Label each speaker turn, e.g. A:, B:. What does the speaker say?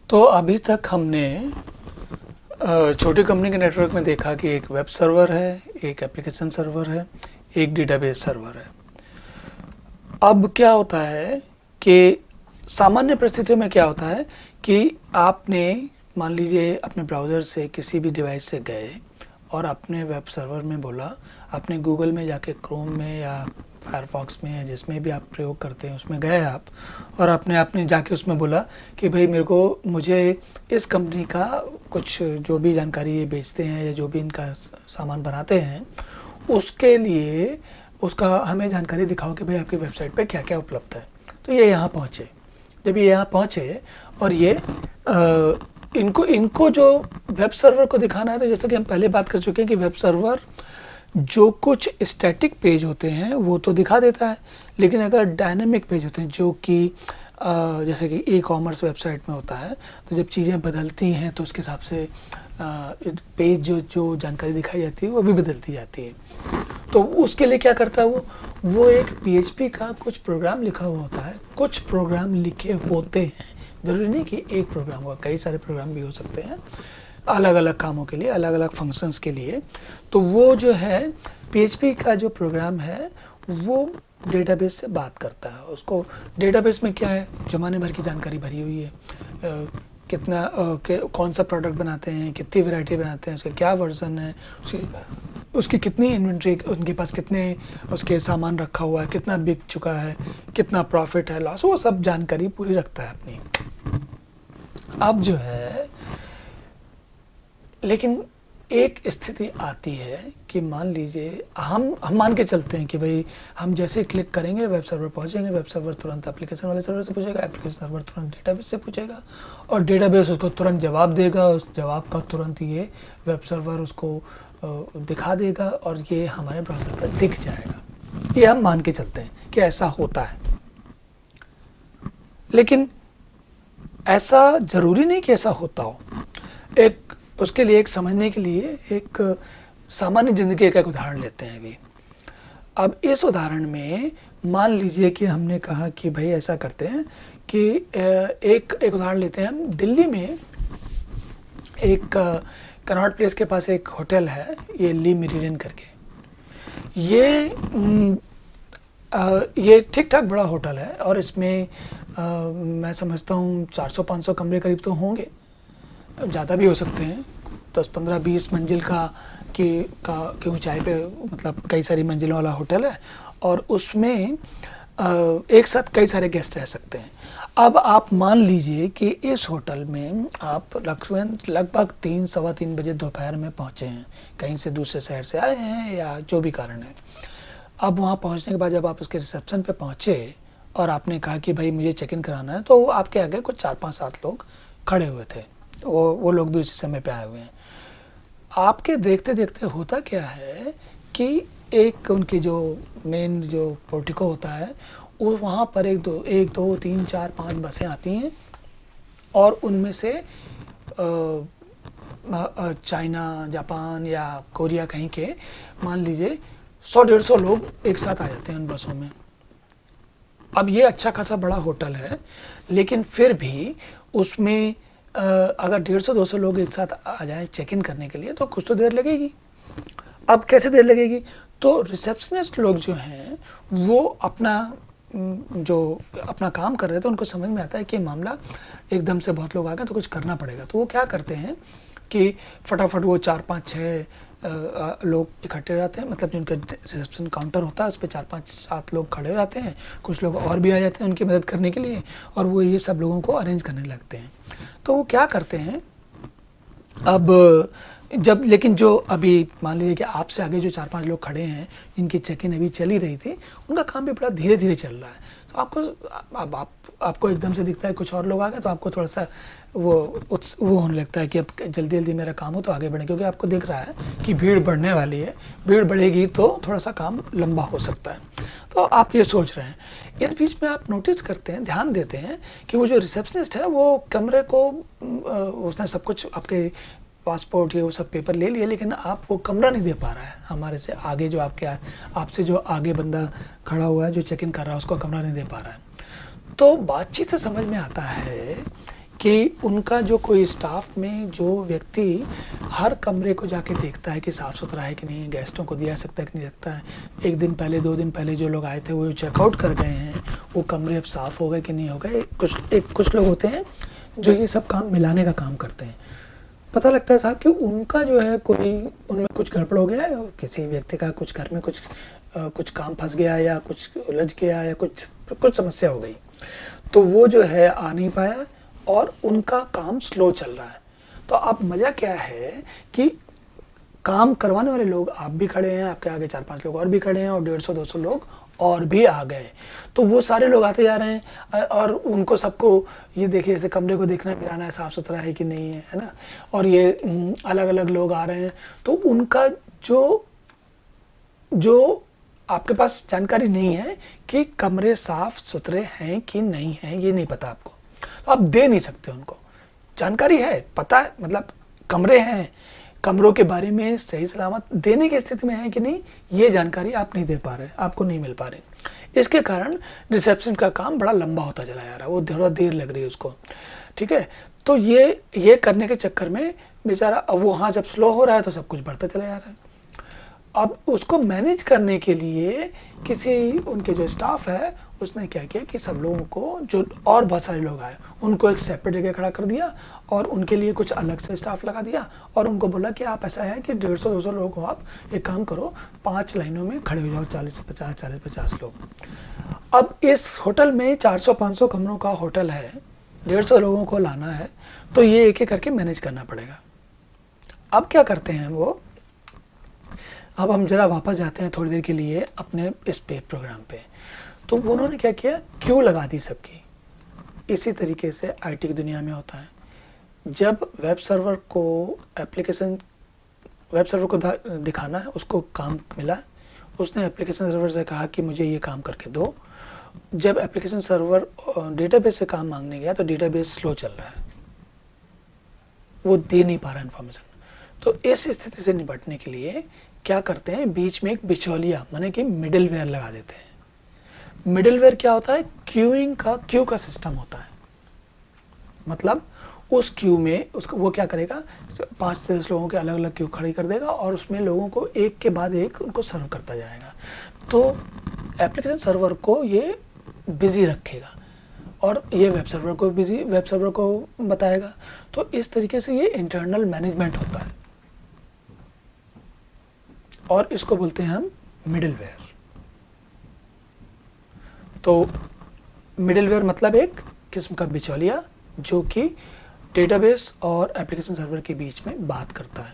A: तो अभी तक हमने छोटी कंपनी के नेटवर्क में देखा कि एक वेब सर्वर है, एक एप्लीकेशन सर्वर है, एक डेटाबेस सर्वर है। अब क्या होता है कि सामान्य परिस्थितियों में क्या होता है कि आपने मान लीजिए अपने ब्राउज़र से किसी भी डिवाइस से गए और अपने वेब सर्वर में बोला, आपने गूगल में जाके क्रोम में या फायरफॉक्स में या जिसमें भी आप प्रयोग करते हैं उसमें गए आप, और आपने जाके उसमें बोला कि भाई मुझे इस कंपनी का कुछ जो भी जानकारी ये बेचते हैं या जो भी इनका सामान बनाते हैं उसके लिए उसका हमें जानकारी दिखाओ कि भाई आपकी वेबसाइट पे क्या क्या उपलब्ध है। तो ये यहाँ पहुँचे। जब ये यहाँ पहुँचे और ये इनको जो वेब सर्वर को दिखाना है, तो जैसे कि हम पहले बात कर चुके हैं कि वेब सर्वर जो कुछ स्टैटिक पेज होते हैं वो तो दिखा देता है, लेकिन अगर डायनामिक पेज होते हैं जो कि जैसे कि ई कॉमर्स वेबसाइट में होता है, तो जब चीज़ें बदलती हैं तो उसके हिसाब से पेज जो जानकारी दिखाई जाती है वो भी बदलती जाती है। तो उसके लिए क्या करता है वो एक PHP का कुछ प्रोग्राम लिखा हुआ होता है, कुछ प्रोग्राम लिखे होते हैं, ज़रूरी नहीं कि एक प्रोग्राम होगा, कई सारे प्रोग्राम भी हो सकते हैं अलग अलग कामों के लिए, अलग अलग फंक्शंस के लिए। तो वो जो है PHP का जो प्रोग्राम है वो डेटाबेस से बात करता है। उसको डेटाबेस में क्या है, ज़माने भर की जानकारी भरी हुई है, कितना कौन सा प्रोडक्ट बनाते हैं, कितनी वैरायटी बनाते हैं, उसका क्या वर्जन है, उसकी कितनी इन्वेंट्री, उनके पास कितने उसके सामान रखा हुआ है, कितना बिक चुका है, कितना प्रॉफिट है, लॉस, वो सब जानकारी पूरी रखता है अपनी। अब जो है लेकिन एक स्थिति आती है कि मान लीजिए हम मान के चलते हैं कि भाई हम जैसे क्लिक करेंगे वेब सर्वर पहुंचेंगे, वेब सर्वर तुरंत एप्लीकेशन वाले सर्वर से पूछेगा, एप्लीकेशन सर्वर तुरंत डेटाबेस से पूछेगा और डेटाबेस उसको तुरंत जवाब देगा, उस जवाब का तुरंत ये वेब सर्वर उसको दिखा देगा और ये हमारे ब्राउज़र पर दिख जाएगा। ये हम मान के चलते हैं कि ऐसा होता है, लेकिन ऐसा ज़रूरी नहीं कि ऐसा होता हो। उसके लिए एक समझने के लिए एक सामान्य ज़िंदगी का एक उदाहरण लेते हैं अभी। अब इस उदाहरण में मान लीजिए कि हमने कहा कि भाई ऐसा करते हैं कि एक उदाहरण लेते हैं हम। दिल्ली में एक कनॉट प्लेस के पास एक होटल है, ये ली मेरिडियन करके। ये ठीक ठाक बड़ा होटल है और इसमें मैं समझता हूँ 400-500 कमरे करीब तो होंगे, ज़्यादा भी हो सकते हैं। 10-15-20 मंजिल की ऊंचाई पे, मतलब कई सारी मंजिलों वाला होटल है और उसमें एक साथ कई सारे गेस्ट रह सकते हैं। अब आप मान लीजिए कि इस होटल में आप लगभग 3-3:15 बजे दोपहर में पहुँचे हैं, कहीं से दूसरे शहर से आए हैं या जो भी कारण है। अब वहाँ पहुँचने के बाद जब आप उसके रिसेप्शन पे पहुँचे और आपने कहा कि भाई मुझे चेक इन कराना है, तो आपके आगे कुछ 4-5-7 लोग खड़े हुए थे। वो लोग भी उसी समय पे आए हुए हैं। आपके देखते देखते होता क्या है कि एक उनकी जो मेन जो पोर्टिको होता है वो वहाँ पर 1-2-3-4-5 बसें आती हैं और उनमें से चाइना, जापान या कोरिया कहीं के मान लीजिए 100-150 लोग एक साथ आ जाते हैं उन बसों में। अब ये अच्छा खासा बड़ा होटल है, लेकिन फिर भी उसमें अगर 150-200 लोग एक साथ आ जाए चेक इन करने के लिए तो कुछ तो देर लगेगी। अब कैसे देर लगेगी, तो रिसेप्शनिस्ट लोग जो हैं वो अपना काम कर रहे थे, उनको समझ में आता है कि मामला एकदम से बहुत लोग आ गए तो कुछ करना पड़ेगा। तो वो क्या करते हैं कि फटाफट वो 4-5-6 लोग इकट्ठे हो जाते हैं, मतलब जिनका रिसेप्शन काउंटर होता है उस पर 4-5-7 लोग खड़े हो जाते हैं, कुछ लोग और भी आ जाते हैं उनकी मदद करने के लिए और वो ये सब लोगों को अरेंज करने लगते हैं। तो वो क्या करते हैं, अब लेकिन जो अभी मान लीजिए कि आपसे आगे जो 4-5 लोग खड़े हैं जिनकी चेक इन अभी चली रही थी, उनका काम भी बड़ा धीरे धीरे चल रहा है। तो आपको एकदम से दिखता है कुछ और लोग आ गए तो आपको थोड़ा सा वो होने लगता है कि अब जल्दी जल्दी मेरा काम हो तो आगे बढ़े, क्योंकि आपको दिख रहा है कि भीड़ बढ़ने वाली है, भीड़ बढ़ेगी तो थोड़ा सा काम लंबा हो सकता है। तो आप ये सोच रहे हैं। इस बीच में आप नोटिस करते हैं, ध्यान देते हैं कि वो जो रिसेप्शनिस्ट है वो कमरे को उसने सब कुछ आपके पासपोर्ट ये वो सब पेपर ले लिए, लेकिन आप वो कमरा नहीं दे पा रहा है। हमारे से आगे जो आपसे जो आगे बंदा खड़ा हुआ है जो चेक इन कर रहा है उसको कमरा नहीं दे पा रहा है। तो बातचीत से समझ में आता है कि उनका जो कोई स्टाफ में जो व्यक्ति हर कमरे को जाके देखता है कि साफ़ सुथरा है कि नहीं, गेस्टों को दिया सकता है कि नहीं सकता है, एक दिन पहले 2 दिन पहले जो लोग आए थे वो चेकआउट कर गए हैं, वो कमरे अब साफ़ हो गए कि नहीं हो गए। कुछ लोग होते हैं जो ये सब काम मिलाने का काम करते हैं। पता लगता है साहब कि उनका जो है कोई उनमें कुछ गड़बड़ हो गया है, किसी व्यक्ति का कुछ घर में कुछ काम फंस गया या कुछ उलझ गया या कुछ समस्या हो गई, तो वो जो है आ नहीं पाया और उनका काम स्लो चल रहा है। तो अब मज़ा क्या है कि काम करवाने वाले लोग आप भी खड़े हैं, आपके आगे 4-5 लोग और भी खड़े हैं और 150-200 लोग और भी आ गए। तो वो सारे लोग आते जा रहे हैं और उनको सबको ये देखिए ऐसे कमरे को देखना मिलाना है, साफ़ सुथरा है कि नहीं है ना, और ये अलग अलग लोग आ रहे हैं। तो उनका जो आपके पास जानकारी नहीं है कि कमरे साफ़ सुथरे हैं कि नहीं हैं, ये नहीं पता आपको, तो आप दे नहीं सकते उनको। जानकारी है, पता है, मतलब कमरे हैं, कमरों के बारे में सही सलामत देने की स्थिति में है कि नहीं, ये जानकारी आप नहीं दे पा रहे, आपको नहीं मिल पा रही। इसके कारण रिसेप्शन का काम बड़ा लंबा होता चला जा रहा है, वो थोड़ा देर लग रही है उसको, ठीक है। तो ये करने के चक्कर में बेचारा अब वहाँ जब स्लो हो रहा है तो सब कुछ बढ़ता चला जा रहा है। अब उसको मैनेज करने के लिए किसी उनके जो स्टाफ है उसने क्या किया कि सब लोगों को, जो और बहुत सारे लोग आए, उनको एक सेपरेट जगह खड़ा कर दिया और उनके लिए कुछ अलग से स्टाफ लगा दिया और उनको बोला कि आप ऐसा है कि 150-200 लोग हो, आप एक काम करो 5 लाइनों में खड़े हो जाओ, 40-50 लोग। अब इस होटल में 400-500 कमरों का होटल है, 150 लोगों को लाना है, तो ये एक एक करके मैनेज करना पड़ेगा। अब क्या करते हैं वो, अब हम जरा वापस जाते हैं थोड़ी देर के लिए अपने इस प्रोग्राम पे। तो उन्होंने क्या किया, क्यू लगा दी सबकी। इसी तरीके से आईटी की दुनिया में होता है। जब वेब सर्वर को दिखाना है, उसको काम मिला, उसने एप्लीकेशन सर्वर से कहा कि मुझे ये काम करके दो। जब एप्लीकेशन सर्वर डेटाबेस से काम मांगने गया तो डेटाबेस स्लो चल रहा है, वो दे नहीं पा रहा इन्फॉर्मेशन। तो इस स्थिति से निपटने के लिए क्या करते हैं, बीच में एक बिचौलिया माने कि मिडिलवेयर लगा देते हैं। मिडिलवेयर क्या होता है, क्यू का सिस्टम होता है। मतलब उस क्यू में वो क्या करेगा, 5 से 10 लोगों के अलग अलग क्यू खड़ी कर देगा और उसमें लोगों को एक के बाद एक उनको सर्व करता जाएगा। तो एप्लीकेशन सर्वर को ये बिजी रखेगा और ये वेब सर्वर को बताएगा। तो इस तरीके से ये इंटरनल मैनेजमेंट होता है और इसको बोलते हैं हम मिडिलवेयर। तो मिडिलवेयर मतलब एक किस्म का बिचौलिया जो कि डेटाबेस और एप्लीकेशन सर्वर के बीच में बात करता है।